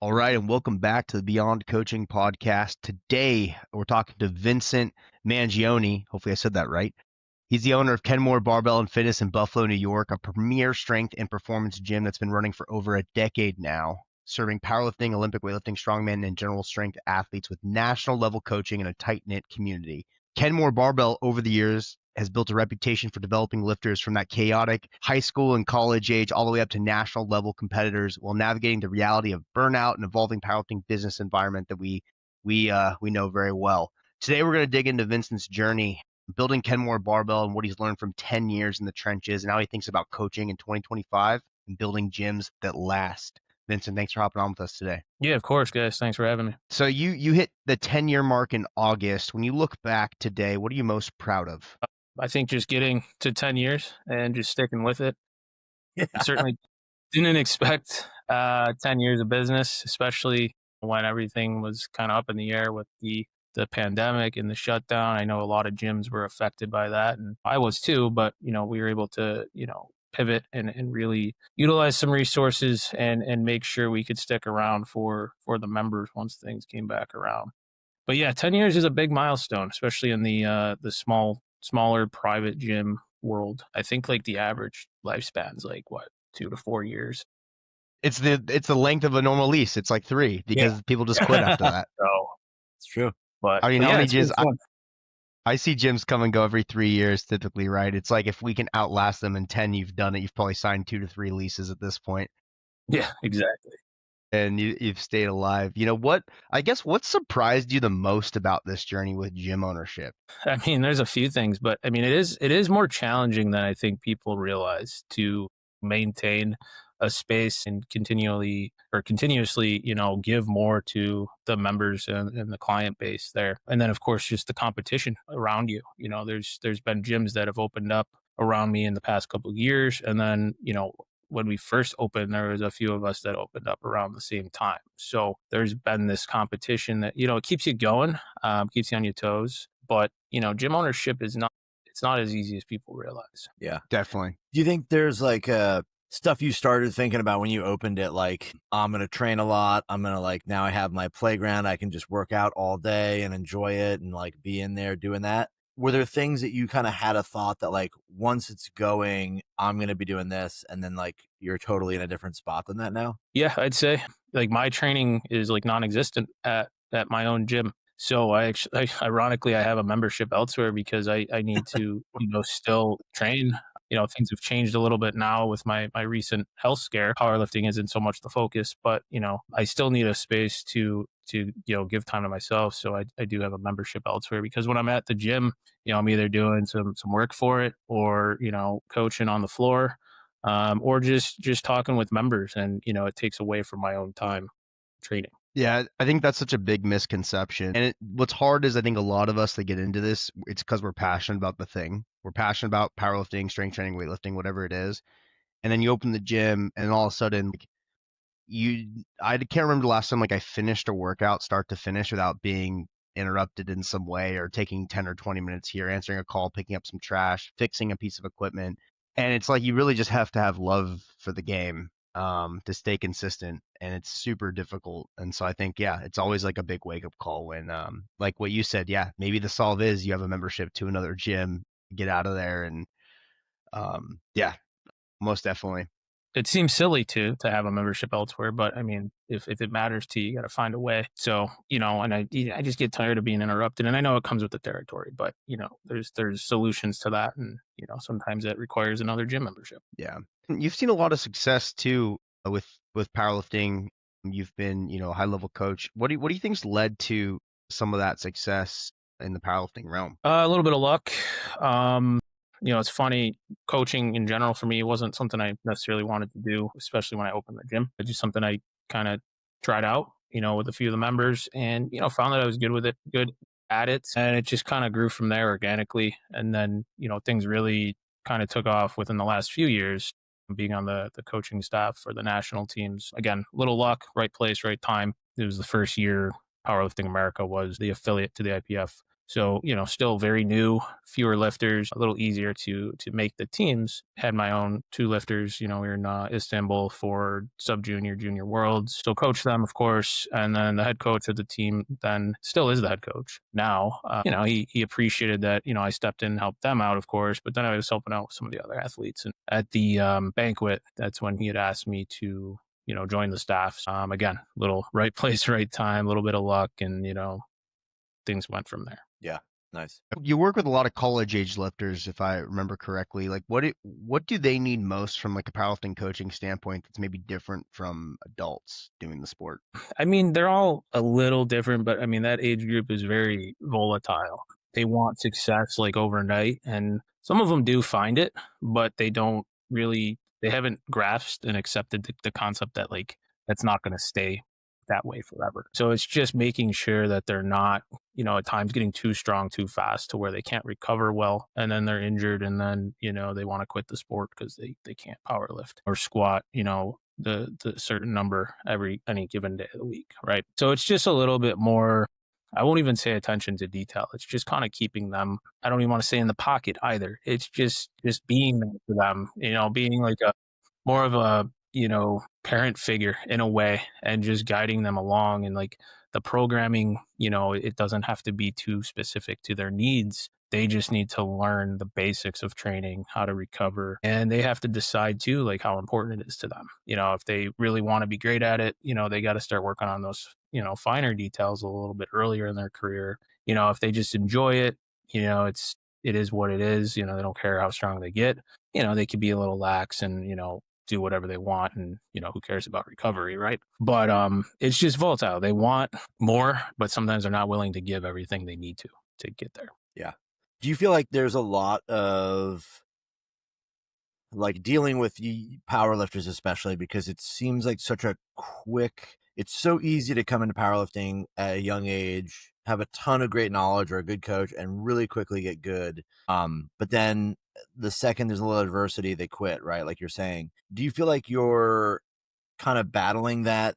All right, and welcome back to the Beyond Coaching podcast. Today, we're talking to Vincent Mangione. Hopefully, I said that right. He's the owner of Kenmore Barbell and Fitness in Buffalo, New York, a premier strength and performance gym that's been running for over a decade now, serving powerlifting, Olympic weightlifting, strongmen, and general strength athletes with national level coaching in a tight-knit community. Kenmore Barbell, over the years, has built a reputation for developing lifters from that chaotic high school and college age all the way up to national level competitors while navigating the reality of burnout and evolving powerlifting business environment that we know very well. Today, we're going to dig into Vincent's journey building Kenmore Barbell and what he's learned from 10 years in the trenches and how he thinks about coaching in 2025 and building gyms that last. Vincent, thanks for hopping on with us today. Yeah, of course, guys. Thanks for having me. So you hit the 10-year mark in August. When you look back today, what are you most proud of? I think just getting to 10 years and just sticking with it. Yeah. I certainly didn't expect 10 years of business, especially when everything was kind of up in the air with the pandemic and the shutdown. I know a lot of gyms were affected by that, and I was too, but we were able to pivot and really utilize some resources and make sure we could stick around for the members once things came back around. But yeah, 10 years is a big milestone, especially in the smaller private gym world. I think like the average lifespan's like 2 to 4 years. It's the length of a normal lease. It's like 3 because people just quit after that. So It's true. but I mean, but how yeah, many it's been gyms? fun. I see gyms come and go every 3 years typically, right? It's like if we can outlast them in 10, you've done it. You've probably signed 2 to 3 leases at this point, Yeah, exactly. and you've stayed alive. What surprised you the most about this journey with gym ownership? I mean, there's a few things, but I mean, it is more challenging than I think people realize to maintain a space and continuously, give more to the members and the client base there. And then, of course, just the competition around you. There's been gyms that have opened up around me in the past couple of years, and then when we first opened, there was a few of us that opened up around the same time. So there's been this competition that, it keeps you going, keeps you on your toes. But, gym ownership it's not as easy as people realize. Yeah. Definitely. Do you think there's stuff you started thinking about when you opened it? Like, I'm going to train a lot. I'm going to now I have my playground. I can just work out all day and enjoy it and be in there doing that. Were there things that you kind of had a thought that once it's going, I'm going to be doing this, and then you're totally in a different spot than that now? Yeah, I'd say my training is non-existent at my own gym. So ironically, I have a membership elsewhere because I need to, still train. Things have changed a little bit now with my recent health scare. Powerlifting isn't so much the focus, but, I still need a space to give time to myself. So I do have a membership elsewhere because when I'm at the gym, I'm either doing some work for it or, coaching on the floor, or just talking with members, and, it takes away from my own time training. Yeah, I think that's such a big misconception. And what's hard is I think a lot of us that get into this, it's because we're passionate about the thing. We're passionate about powerlifting, strength training, weightlifting, whatever it is. And then you open the gym and all of a sudden I can't remember the last time I finished a workout start to finish without being interrupted in some way or taking 10 or 20 minutes here, answering a call, picking up some trash, fixing a piece of equipment. And it's you really just have to have love for the game to stay consistent, and it's super difficult. And so I think, it's always a big wake up call when, like what you said, maybe the solve is you have a membership to another gym, get out of there. And most definitely. It seems silly to have a membership elsewhere, but I mean, if it matters to you, you got to find a way. So, and I just get tired of being interrupted, and I know it comes with the territory, but there's solutions to that. And, sometimes that requires another gym membership. Yeah. You've seen a lot of success too with powerlifting. You've been, a high level coach. What do you think's led to some of that success in the powerlifting realm? A little bit of luck. It's funny, coaching in general for me wasn't something I necessarily wanted to do, especially when I opened the gym. It's just something I kind of tried out, with a few of the members, and, found that I was good with it, good at it. And it just kind of grew from there organically. And then, things really kind of took off within the last few years, being on the coaching staff for the national teams. Again, little luck, right place, right time. It was the first year Powerlifting America was the affiliate to the IPF. So, still very new, fewer lifters, a little easier to make the teams. Had my own 2 lifters, we were in Istanbul for sub-junior, junior worlds. Still coach them, of course. And then the head coach of the team then still is the head coach now. He appreciated that, I stepped in and helped them out, of course, but then I was helping out with some of the other athletes. And at the banquet, that's when he had asked me to, join the staff. Again, little right place, right time, a little bit of luck, and, things went from there. Yeah. Nice. You work with a lot of college age lifters, if I remember correctly. Like what do they need most from like a powerlifting coaching standpoint that's maybe different from adults doing the sport? I mean, they're all a little different, but I mean, that age group is very volatile. They want success like overnight, and some of them do find it, but they haven't grasped and accepted the concept that like that's not going to stay that way forever. So it's just making sure that they're not, at times getting too strong too fast to where they can't recover well, and then they're injured, and then, they want to quit the sport because they can't power lift or squat, the certain number any given day of the week, right? So it's just a little bit more, I won't even say attention to detail. It's just kind of keeping them, I don't even want to say in the pocket either. It's just being there for them, being like more of a, parent figure in a way, and just guiding them along. And like the programming, it doesn't have to be too specific to their needs. They just need to learn the basics of training, how to recover, and they have to decide too, like how important it is to them. If they really want to be great at it, they got to start working on those, finer details a little bit earlier in their career. If they just enjoy it, it is what it is. They don't care how strong they get. They could be a little lax and, do whatever they want, and who cares about recovery, right? But it's just volatile. They want more, but sometimes they're not willing to give everything they need to get there. Yeah. Do you feel like there's a lot of like dealing with powerlifters, especially because it seems like it's so easy to come into powerlifting at a young age, have a ton of great knowledge or a good coach, and really quickly get good. But then the second there's a little adversity, they quit, right? Like you're saying. Do you feel like you're kind of battling that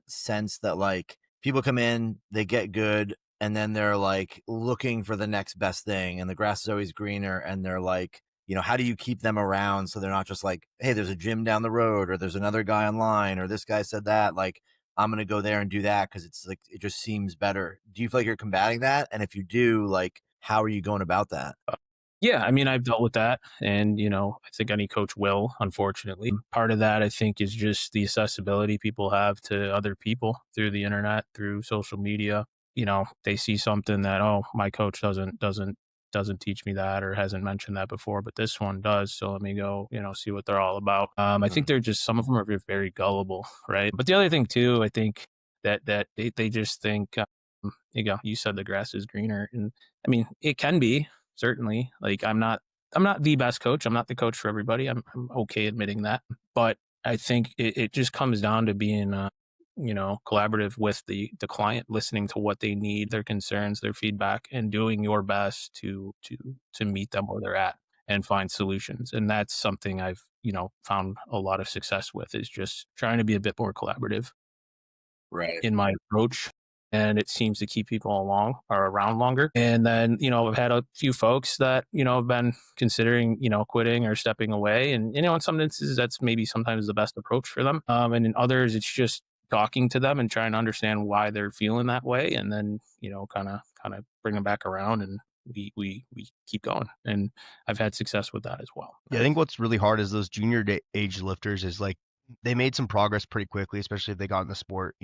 sense that like people come in, they get good, and then they're like looking for the next best thing, and the grass is always greener, and they're like, how do you keep them around so they're not just like, hey, there's a gym down the road, or there's another guy online, or this guy said that, like I'm going to go there and do that because it's like it just seems better. Do you feel like you're combating that? And if you do, like how are you going about that? Yeah, I mean, I've dealt with that, and I think any coach will, unfortunately. Part of that, I think, is just the accessibility people have to other people through the internet, through social media. They see something that, oh, my coach doesn't teach me that, or hasn't mentioned that before, but this one does. So let me go, see what they're all about. I think they're just, some of them are very gullible, right? But the other thing too, I think that they just think, you said the grass is greener, and I mean, it can be. Certainly, like I'm not the best coach. I'm not the coach for everybody. I'm okay admitting that. But I think it just comes down to being, collaborative with the client, listening to what they need, their concerns, their feedback, and doing your best to meet them where they're at and find solutions. And that's something I've, found a lot of success with, is just trying to be a bit more collaborative in my approach. And it seems to keep people around longer. And then, I've had a few folks that, have been considering, quitting or stepping away. And, in some instances, that's maybe sometimes the best approach for them. And in others, it's just talking to them and trying to understand why they're feeling that way. And then, kind of bring them back around, and we keep going. And I've had success with that as well. Yeah, I think what's really hard is those junior age lifters is like, they made some progress pretty quickly, especially if they got in the sport,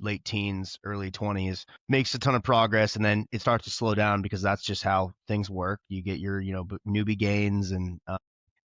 late teens, early 20s, makes a ton of progress. And then it starts to slow down because that's just how things work. You get your, newbie gains,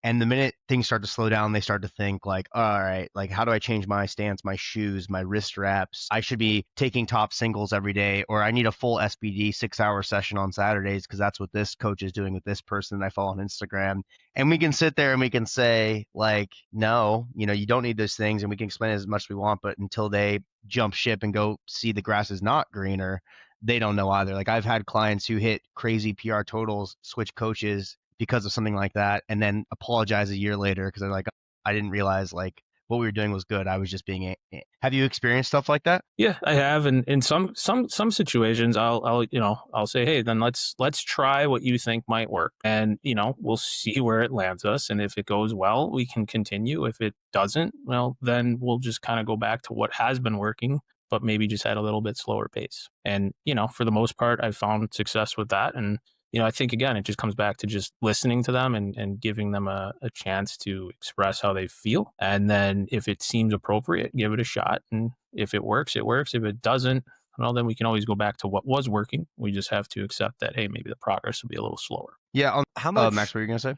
and the minute things start to slow down, they start to think like, all right, like how do I change my stance, my shoes, my wrist wraps? I should be taking top singles every day, or I need a full SBD 6-hour session on Saturdays because that's what this coach is doing with this person I follow on Instagram. And we can sit there and we can say like, no, you don't need those things, and we can explain it as much as we want, but until they jump ship and go see the grass is not greener, they don't know either. Like I've had clients who hit crazy PR totals, switch coaches because of something like that, and then apologize a year later because they're like, I didn't realize like what we were doing was good. I was just being have you experienced stuff like that? Yeah, I have. And in some situations, I'll say, hey, then let's try what you think might work. And, we'll see where it lands us. And if it goes well, we can continue. If it doesn't, well, then we'll just kind of go back to what has been working, but maybe just at a little bit slower pace. And, for the most part, I've found success with that. And, I think, again, it just comes back to just listening to them and giving them a chance to express how they feel. And then if it seems appropriate, give it a shot. And if it works, it works. If it doesn't, well, then we can always go back to what was working. We just have to accept that, hey, maybe the progress will be a little slower. Yeah. How much, Max, what were you going to say?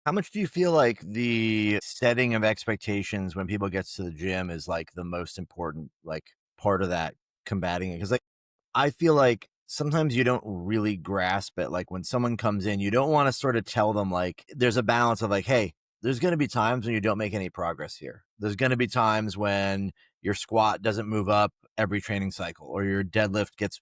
How much do you feel like the setting of expectations when people get to the gym is like the most important, like part of that combating it? Because like, I feel like sometimes you don't really grasp it. Like when someone comes in, you don't want to sort of tell them like, there's a balance of like, hey, there's going to be times when you don't make any progress here. There's going to be times when your squat doesn't move up every training cycle, or your deadlift gets,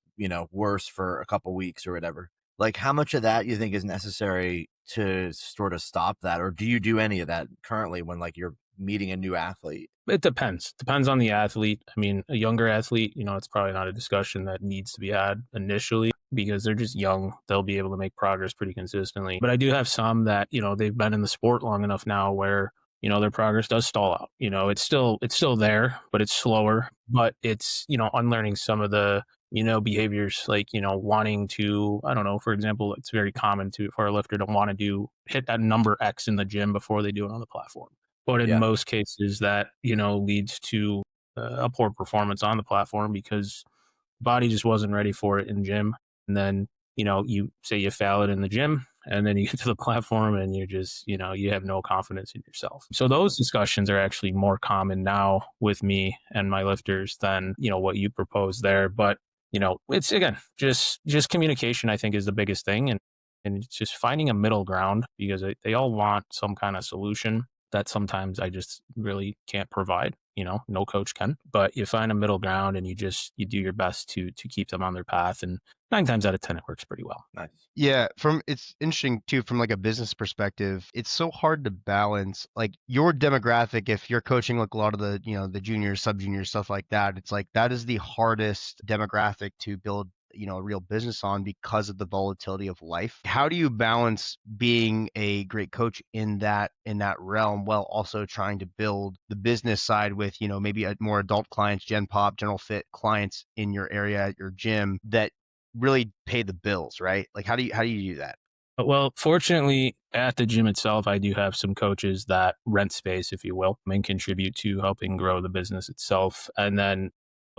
worse for a couple weeks or whatever. Like how much of that you think is necessary to sort of stop that? Or do you do any of that currently when like you're meeting a new athlete? It depends on the athlete. I mean, a younger athlete, it's probably not a discussion that needs to be had initially because they're just young. They'll be able to make progress pretty consistently. But I do have some that, they've been in the sport long enough now where, their progress does stall out. It's still there, but it's slower. But it's, unlearning some of the, behaviors like, wanting to, I don't know, for example, it's very common for a lifter to want to hit that number X in the gym before they do it on the platform. But in most cases that, leads to a poor performance on the platform because the body just wasn't ready for it in gym. And then, you say you fail it in the gym and then you get to the platform and you're just, you have no confidence in yourself. So those discussions are actually more common now with me and my lifters than, what you propose there. But, it's again, just communication, I think, is the biggest thing. And it's just finding a middle ground because they all want some kind of solution that sometimes I just really can't provide. No coach can, but you find a middle ground and you do your best to keep them on their path. And 9 times out of 10, it works pretty well. Nice. Yeah, it's interesting too from like a business perspective. It's so hard to balance like your demographic if you're coaching like a lot of the, the juniors, sub-juniors, stuff like that. It's like that is the hardest demographic to build a real business on because of the volatility of life. How do you balance being a great coach in that realm while also trying to build the business side with, maybe a more adult clients, Gen Pop, General Fit clients in your area at your gym that really pay the bills, right? Like how do you do that? Well, fortunately, at the gym itself, I do have some coaches that rent space, if you will, and contribute to helping grow the business itself. And then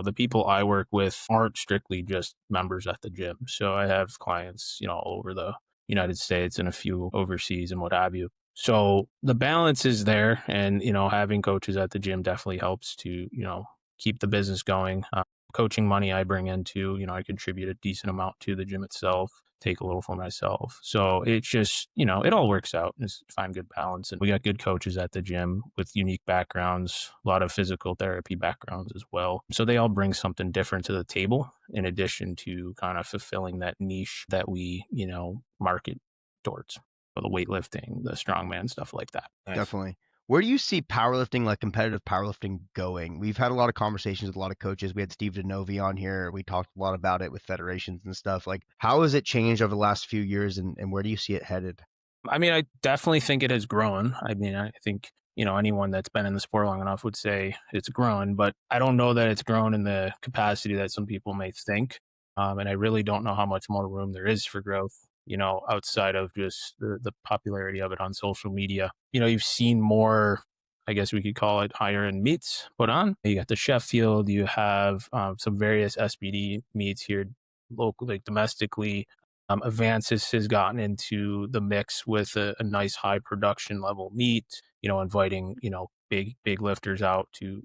the people I work with aren't strictly just members at the gym. So I have clients, all over the United States and a few overseas and what have you. So the balance is there. And, having coaches at the gym definitely helps to, keep the business going. Coaching money I bring into, I contribute a decent amount to the gym itself, take a little for myself. So it's just, it all works out. Just find good balance. And we got good coaches at the gym with unique backgrounds, a lot of physical therapy backgrounds as well. So they all bring something different to the table in addition to kind of fulfilling that niche that we, market towards. For the weightlifting, the strongman, stuff like that. Nice. Definitely. Where do you see powerlifting, like competitive powerlifting, going? We've had a lot of conversations with a lot of coaches. We had Steve DeNovi on here. We talked a lot about it with federations and stuff. Like, how has it changed over the last few years, and where do you see it headed? I mean, I definitely think it has grown. I mean, I think, anyone that's been in the sport long enough would say it's grown, but I don't know that it's grown in the capacity that some people may think. And I really don't know how much more room there is for growth, outside of just the popularity of it on social media. You've seen more, I guess we could call it higher end meets put on. You got the Sheffield, you have some various SBD meets here locally, like domestically. Advances has gotten into the mix with a nice high production level meet, inviting, big lifters out to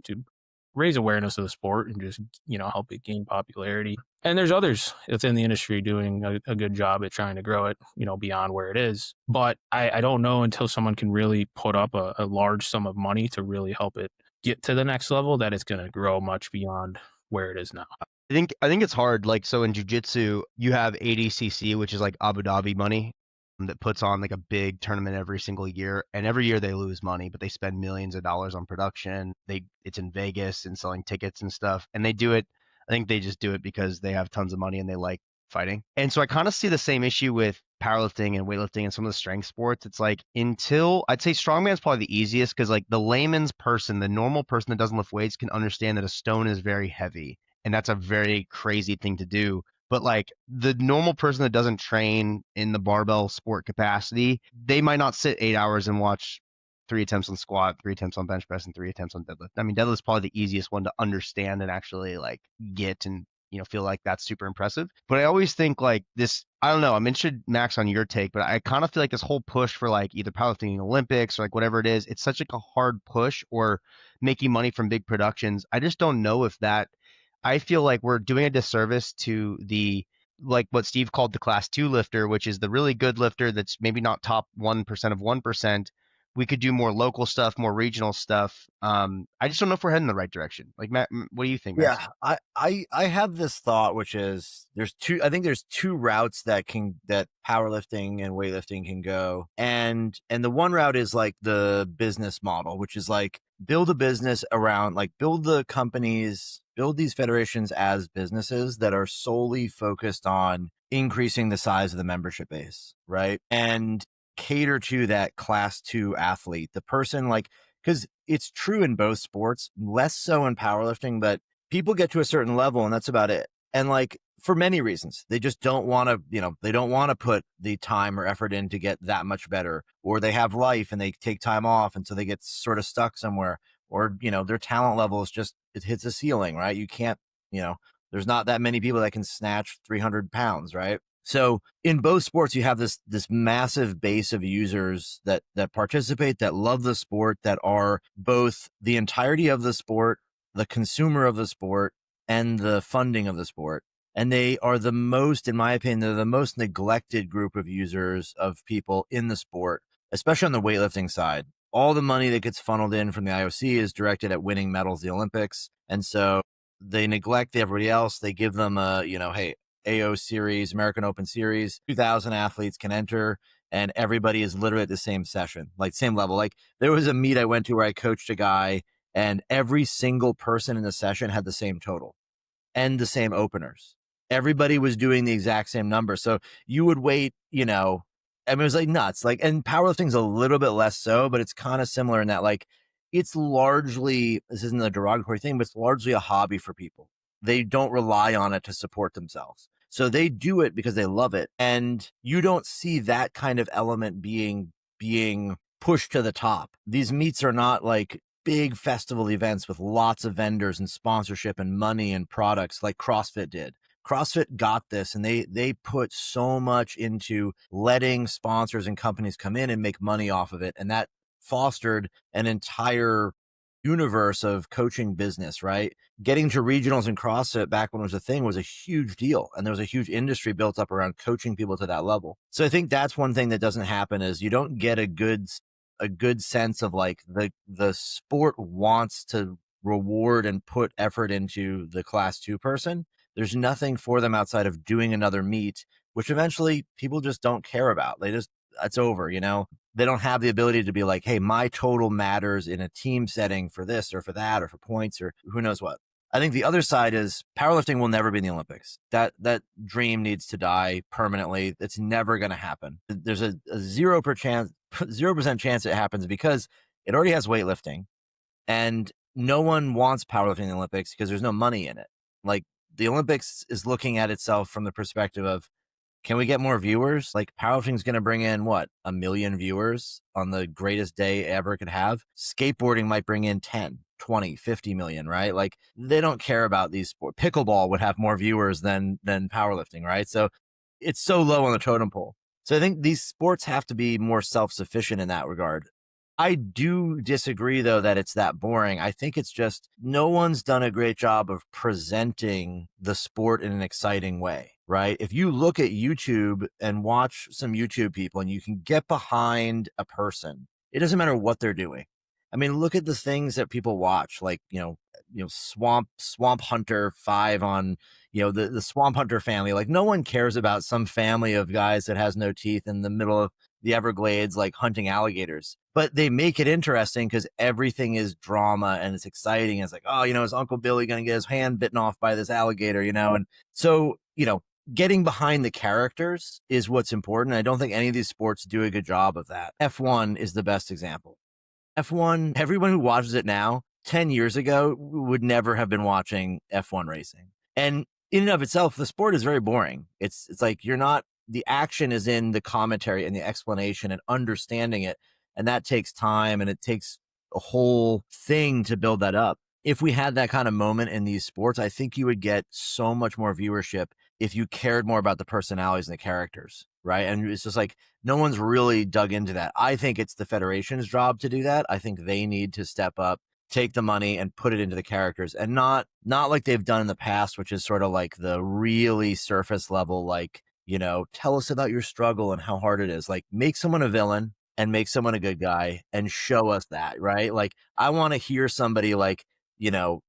raise awareness of the sport and just, help it gain popularity. And there's others within the industry doing a good job at trying to grow it, beyond where it is. But I don't know until someone can really put up a large sum of money to really help it get to the next level that it's going to grow much beyond where it is now. I think it's hard. Like, so in jiu-jitsu, you have ADCC, which is like Abu Dhabi money. that puts on like a big tournament every single year, and every year they lose money, but they spend millions of dollars on production. It's in Vegas and selling tickets and stuff, and they do it. I think they just do it because they have tons of money and they like fighting. And so I kind of see the same issue with powerlifting and weightlifting and some of the strength sports. It's like, until I'd say strongman is probably the easiest, because like the layman's person, the normal person that doesn't lift weights, can understand that a stone is very heavy, and that's a very crazy thing to do. But like the normal person that doesn't train in the barbell sport capacity, they might not sit 8 hours and watch 3 attempts on squat, 3 attempts on bench press, and 3 attempts on deadlift. I mean, deadlift is probably the easiest one to understand and actually like get and feel like that's super impressive. But I always think like this, I don't know, I'm interested, Max, on your take, but I kind of feel like this whole push for like either powerlifting Olympics or like whatever it is, it's such like a hard push, or making money from big productions. I just don't know if that, I feel like we're doing a disservice to the, like what Steve called the class 2 lifter, which is the really good lifter that's maybe not top 1% of 1%. We could do more local stuff, more regional stuff. I just don't know if we're heading in the right direction. Like, Matt, what do you think, Max? Yeah, I have this thought, which is I think there's two routes that powerlifting and weightlifting can go. And the one route is like the business model, which is like build a business around, like build the companies, build these federations as businesses that are solely focused on increasing the size of the membership base, right? And cater to that class 2 athlete, the person, like, because it's true in both sports, less so in powerlifting, but people get to a certain level and that's about it. And like, for many reasons, they just don't want to, they don't want to put the time or effort in to get that much better, or they have life and they take time off. And so they get sort of stuck somewhere, or, their talent level is just, it hits a ceiling, right? You can't, there's not that many people that can snatch 300 pounds, right? So in both sports, you have this massive base of users that participate, that love the sport, that are both the entirety of the sport, the consumer of the sport, and the funding of the sport. And they are the most, in my opinion, they're the most neglected group of users, of people in the sport, especially on the weightlifting side. All the money that gets funneled in from the IOC is directed at winning medals at the Olympics. And so they neglect everybody else. They give them hey, AO series, American Open series, 2,000 athletes can enter, and everybody is literally at the same session, like same level. Like there was a meet I went to where I coached a guy, and every single person in the session had the same total and the same openers. Everybody was doing the exact same number. So you would wait, it was like nuts. Like, and powerlifting's a little bit less so, but it's kind of similar in that, like, it's largely, this isn't a derogatory thing, but it's largely a hobby for people. They don't rely on it to support themselves. So they do it because they love it. And you don't see that kind of element being pushed to the top. These meets are not like big festival events with lots of vendors and sponsorship and money and products like CrossFit did. CrossFit got this, and they put so much into letting sponsors and companies come in and make money off of it. And that fostered an entire universe of coaching business, right? Getting to regionals in CrossFit back when it was a thing was a huge deal. And there was a huge industry built up around coaching people to that level. So I think that's one thing that doesn't happen, is you don't get a good sense of like the sport wants to reward and put effort into the class 2 person. There's nothing for them outside of doing another meet, which eventually people just don't care about. It's over, They don't have the ability to be like, hey, my total matters in a team setting for this or for that or for points or who knows what. I think the other side is powerlifting will never be in the Olympics. That dream needs to die permanently. It's never going to happen. There's a 0% chance it happens because it already has weightlifting, and no one wants powerlifting in the Olympics because there's no money in it. Like, the Olympics is looking at itself from the perspective of, can we get more viewers? Like, powerlifting is going to bring in 1 million viewers on the greatest day ever could have. Skateboarding might bring in 10, 20, 50 million, right? Like, they don't care about these sports. Pickleball would have more viewers than powerlifting, right? So it's so low on the totem pole. So I think these sports have to be more self-sufficient in that regard. I do disagree, though, that it's that boring. I think it's just no one's done a great job of presenting the sport in an exciting way, right? If you look at YouTube and watch some YouTube people and you can get behind a person, it doesn't matter what they're doing. I mean, look at the things that people watch, like, Swamp Hunter 5 on, the Swamp Hunter family. Like, no one cares about some family of guys that has no teeth in the middle of the Everglades, like hunting alligators. But they make it interesting because everything is drama and it's exciting. It's like, oh, is Uncle Billy going to get his hand bitten off by this alligator, And so, getting behind the characters is what's important. I don't think any of these sports do a good job of that. F1 is the best example. F1, everyone who watches it now, 10 years ago, would never have been watching F1 racing. And in and of itself, the sport is very boring. It's like the action is in the commentary and the explanation and understanding it. And that takes time and it takes a whole thing to build that up. If we had that kind of moment in these sports, I think you would get so much more viewership if you cared more about the personalities and the characters, right? And it's just like, no one's really dug into that. I think it's the federation's job to do that. I think they need to step up, take the money and put it into the characters, and not like they've done in the past, which is sort of like the really surface level, like, tell us about your struggle and how hard it is. Like, make someone a villain and make someone a good guy and show us that, right? Like, I want to hear somebody like,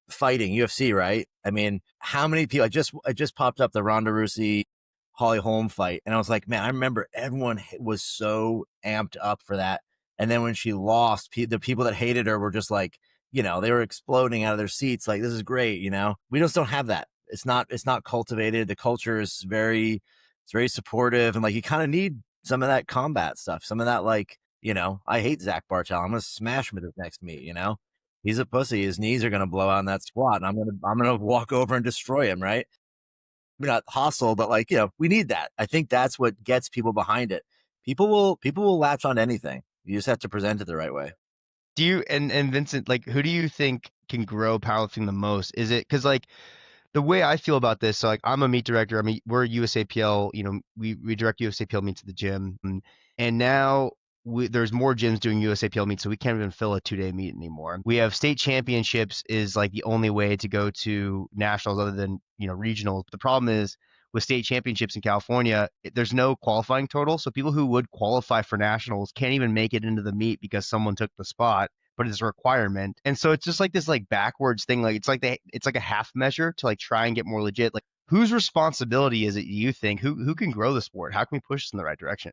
fighting UFC, right? I mean, how many people? I just popped up the Ronda Rousey Holly Holm fight, and I was like, man, I remember everyone was so amped up for that. And then when she lost, the people that hated her were just like, they were exploding out of their seats, like, this is great. We just don't have that. It's not cultivated. The culture is very supportive, and like, you kind of need some of that combat stuff, some of that, like, I hate Zach Bartel. I'm gonna smash him at his next meet. He's a pussy. His knees are going to blow out in that squat, and I'm going to walk over and destroy him, right? We're not hostile, but like, we need that. I think that's what gets people behind it. People will latch on to anything. You just have to present it the right way. Do you, and Vincent, like, who do you think can grow powerlifting the most? Is it, because like, the way I feel about this, so like, I'm a meet director. I mean, we're USAPL, we direct USAPL meets at the gym, and now there's more gyms doing USAPL meets, so we can't even fill a 2-day meet anymore. We have state championships is like the only way to go to nationals other than, regionals. The problem is with state championships in California, there's no qualifying total. So people who would qualify for nationals can't even make it into the meet because someone took the spot, but it's a requirement. And so it's just like this like backwards thing. Like, it's like a half measure to like try and get more legit. Like, whose responsibility is it, you think? Who can grow the sport? How can we push this in the right direction?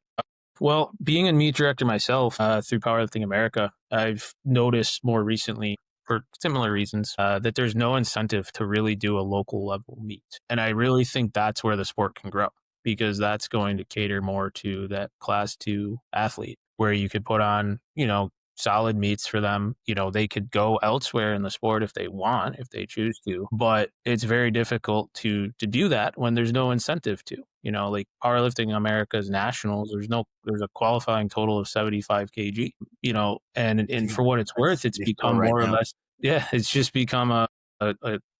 Well, being a meet director myself through Powerlifting America, I've noticed more recently, for similar reasons, that there's no incentive to really do a local level meet. And I really think that's where the sport can grow, because that's going to cater more to that class 2 athlete, where you could put on, solid meets for them. They could go elsewhere in the sport if they want, if they choose to, but it's very difficult to do that when there's no incentive to. Like Powerlifting America's nationals, there's a qualifying total of 75 kg, and for what it's worth, it's become more or less, it's just become a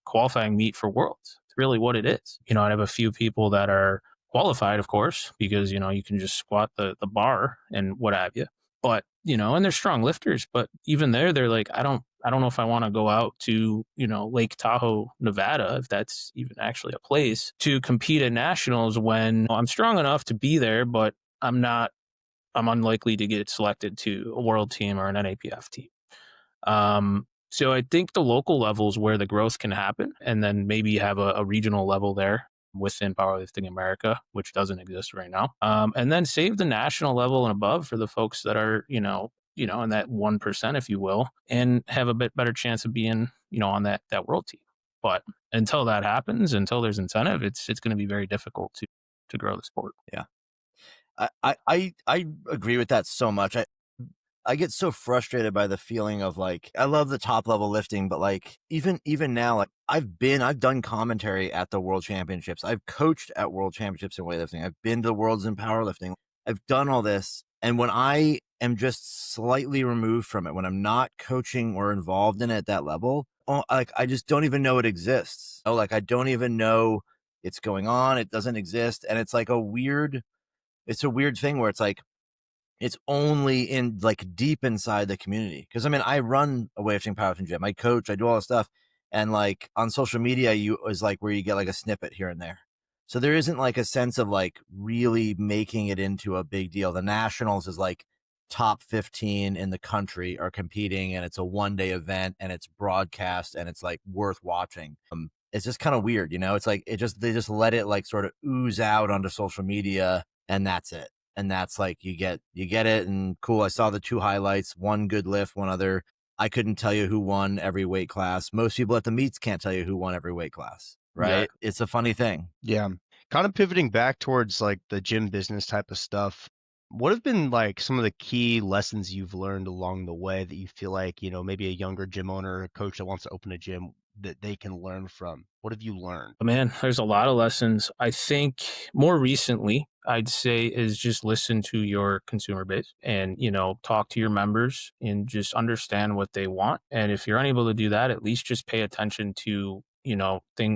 qualifying meet for worlds. It's really what it is. I have a few people that are qualified, of course, because, you can just squat the bar and what have you. But, and they're strong lifters, but even there, they're like, I don't know if I want to go out to, Lake Tahoe, Nevada, if that's even actually a place, to compete at nationals when I'm strong enough to be there, but I'm unlikely to get selected to a world team or an NAPF team. So I think the local level is where the growth can happen, and then maybe have a regional level there within Powerlifting America, which doesn't exist right now. And then save the national level and above for the folks that are, in that 1%, if you will, and have a bit better chance of being, on that world team. But until that happens, until there's incentive, it's going to be very difficult to grow the sport. Yeah. I agree with that so much. I get so frustrated by the feeling of like, I love the top level lifting, but like, even now, like, I've done commentary at the world championships. I've coached at world championships in weightlifting. I've been to the worlds in powerlifting. I've done all this. And when I am just slightly removed from it, when I'm not coaching or involved in it at that level, like, I just don't even know it exists. Like, I don't even know it's going on. It doesn't exist. And it's like it's a weird thing where it's like, it's only in like deep inside the community. Cause I mean, I run a weightlifting powerlifting gym. I coach, I do all this stuff. And like on social media, is like where you get like a snippet here and there. So there isn't like a sense of like really making it into a big deal. The nationals is like top 15 in the country are competing, and it's a 1-day event, and it's broadcast, and it's like worth watching. It's just kind of weird, it's like they just let it like sort of ooze out onto social media, and that's it. And that's like you get it, and cool. I saw the 2 highlights, one good lift, one other. I couldn't tell you who won every weight class. Most people at the meets can't tell you who won every weight class, right? Yeah. It's a funny thing. Yeah. Kind of pivoting back towards like the gym business type of stuff. What have been like some of the key lessons you've learned along the way that you feel like, maybe a younger gym owner or a coach that wants to open a gym that they can learn from? What have you learned? Man, there's a lot of lessons. I think more recently, I'd say is just listen to your consumer base and, talk to your members and just understand what they want. And if you're unable to do that, at least just pay attention to,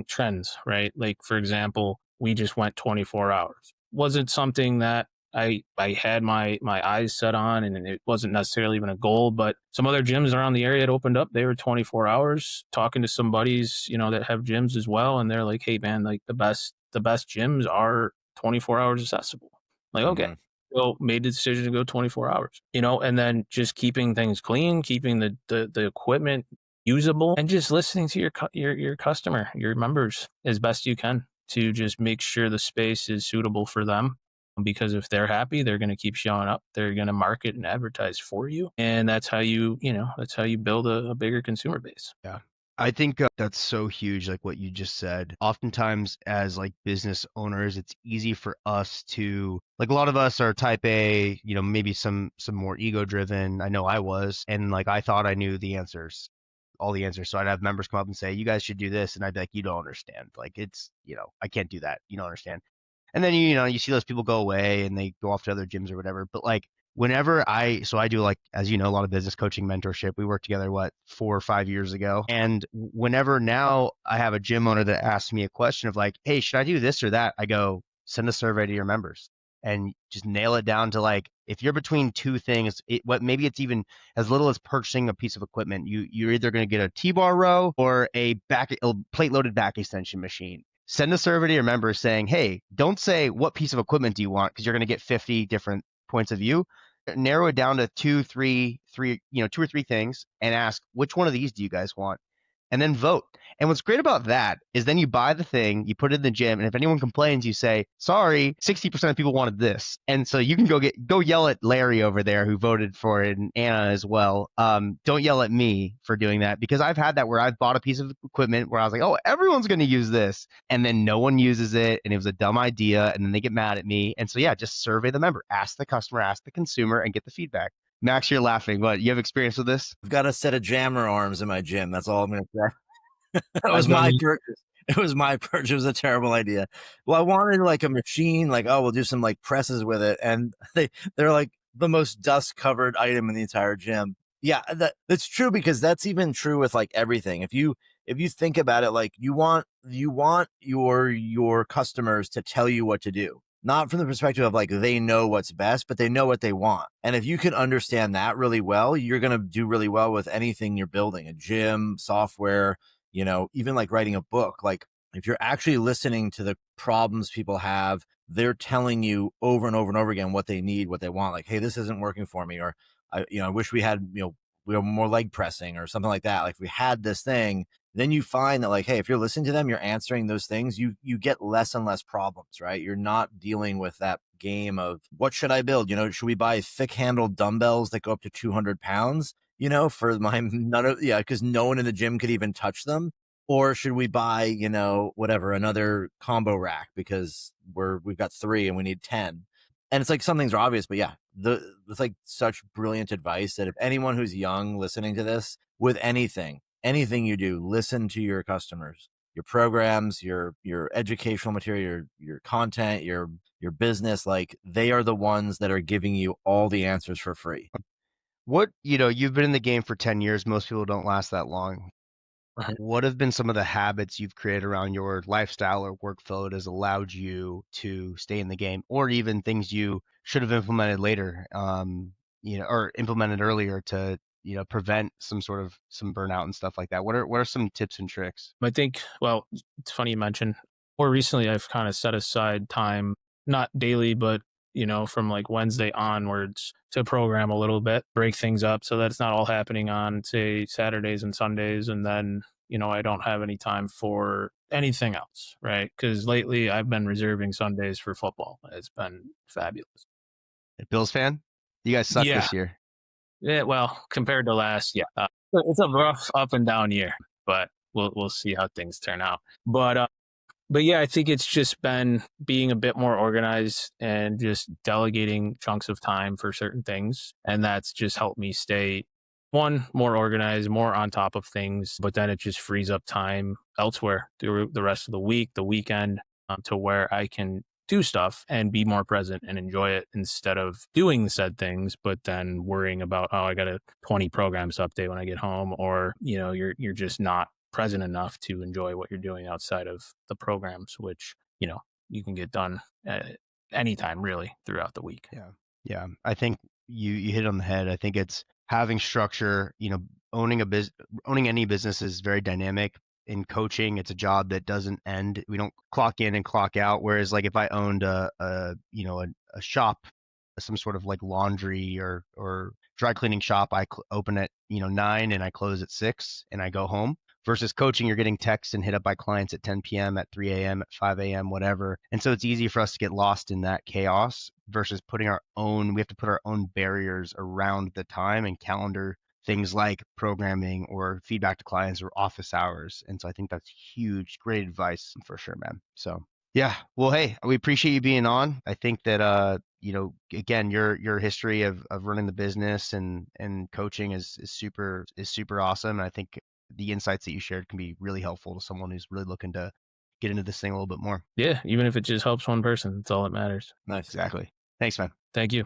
trends, right? Like, for example, we just went 24 hours. Wasn't something that I had my eyes set on, and it wasn't necessarily even a goal, but some other gyms around the area had opened up. They were 24 hours. Talking to some buddies, that have gyms as well, and they're like, "Hey, man, like the best gyms are 24 hours accessible." Like, okay, so made the decision to go 24 hours. And then just keeping things clean, keeping the equipment usable, and just listening to your customer, your members as best you can to just make sure the space is suitable for them. Because if they're happy, they're going to keep showing up. They're going to market and advertise for you. And that's how you build a bigger consumer base. Yeah. I think that's so huge, like what you just said. Oftentimes as like business owners, it's easy for us to, like a lot of us are type A, maybe some more ego driven. I know I was, and like I thought I knew the answers, all the answers. So I'd have members come up and say, you guys should do this. And I'd be like, you don't understand. Like it's, I can't do that. You don't understand. And then, you see those people go away and they go off to other gyms or whatever. But like whenever I do like, as you know, a lot of business coaching mentorship, we worked together, 4 or 5 years ago. And whenever now I have a gym owner that asks me a question of like, hey, should I do this or that? I go, send a survey to your members and just nail it down to like, if you're between two things, maybe it's even as little as purchasing a piece of equipment. You're either going to get a T-bar row or a plate loaded back extension machine. Send a survey to your members saying, hey, don't say what piece of equipment do you want, because you're going to get 50 different points of view. Narrow it down to two or three things and ask, which one of these do you guys want? And then vote. And what's great about that is then you buy the thing, you put it in the gym, and if anyone complains, you say, sorry, 60% of people wanted this. And so you can go yell at Larry over there who voted for it, and Anna as well. Don't yell at me for doing that, because I've had that where I've bought a piece of equipment where I was like, oh, everyone's going to use this. And then no one uses it, and it was a dumb idea, and then they get mad at me. And so, yeah, just survey the member, ask the customer, ask the consumer, and get the feedback. Max, you're laughing, but you have experience with this? I've got a set of jammer arms in my gym. That's all I'm going to say. That was my purchase. It was my purchase. It was a terrible idea. Well, I wanted like a machine, like, oh, we'll do some like presses with it. And they're like the most dust covered item in the entire gym. Yeah, that's true, because that's even true with like everything. If you think about it, like you want your customers to tell you what to do. Not from the perspective of like they know what's best, but they know what they want. And if you can understand that really well, you're going to do really well with anything you're building, a gym, software, even like writing a book. Like if you're actually listening to the problems people have, they're telling you over and over and over again what they need, what they want. Like, hey, this isn't working for me. Or I wish we had, we were more leg pressing or something like that. Like if we had this thing, then you find that like, hey, if you're listening to them, you're answering those things, you get less and less problems, right? You're not dealing with that game of what should I build? Should we buy thick handled dumbbells that go up to 200 pounds, for my, because no one in the gym could even touch them. Or should we buy, whatever, another combo rack because we've got 3 and we need 10. And it's like some things are obvious, but yeah, it's like such brilliant advice that if anyone who's young listening to this, with anything you do, listen to your customers, your programs, your educational material, your content, your business. Like they are the ones that are giving you all the answers for free. What, you've been in the game for 10 years. Most people don't last that long. Right. What have been some of the habits you've created around your lifestyle or workflow that has allowed you to stay in the game, or even things you should have implemented later, or implemented earlier to, prevent some burnout and stuff like that? What are some tips and tricks? I think, well, it's funny you mentioned. More recently, I've kind of set aside time, not daily, but from like Wednesday onwards to program a little bit, break things up so that it's not all happening on, say, Saturdays and Sundays. And then, I don't have any time for anything else, right? Because lately I've been reserving Sundays for football. It's been fabulous. Bills fan? You guys suck Yeah. this year. Yeah, well, compared to last, it's a rough up and down year, but we'll see how things turn out. But yeah, I think it's just been being a bit more organized and just delegating chunks of time for certain things, and that's just helped me stay more organized, more on top of things. But then it just frees up time elsewhere through the rest of the week, the weekend, to where I can do stuff and be more present and enjoy it instead of doing said things, but then worrying about, I got a 20 programs to update when I get home, or, you're just not present enough to enjoy what you're doing outside of the programs, which, you can get done anytime really throughout the week. Yeah. Yeah. I think you hit on the head. I think it's having structure, owning any business is very dynamic. In coaching, it's a job that doesn't end. We don't clock in and clock out. Whereas like if I owned a shop, some sort of like laundry or dry cleaning shop, I open at 9 and I close at 6 and I go home. Versus coaching, you're getting texts and hit up by clients at 10 p.m., at 3 a.m., at 5 a.m., whatever. And so it's easy for us to get lost in that chaos versus we have to put our own barriers around the time and calendar things like programming or feedback to clients or office hours. And so I think that's huge. Great advice for sure, man. So yeah, well, hey, we appreciate you being on. I think that, again, your history of running the business and coaching is super awesome. And I think the insights that you shared can be really helpful to someone who's really looking to get into this thing a little bit more. Yeah, even if it just helps one person, that's all that matters. Nice. Exactly. Thanks, man. Thank you.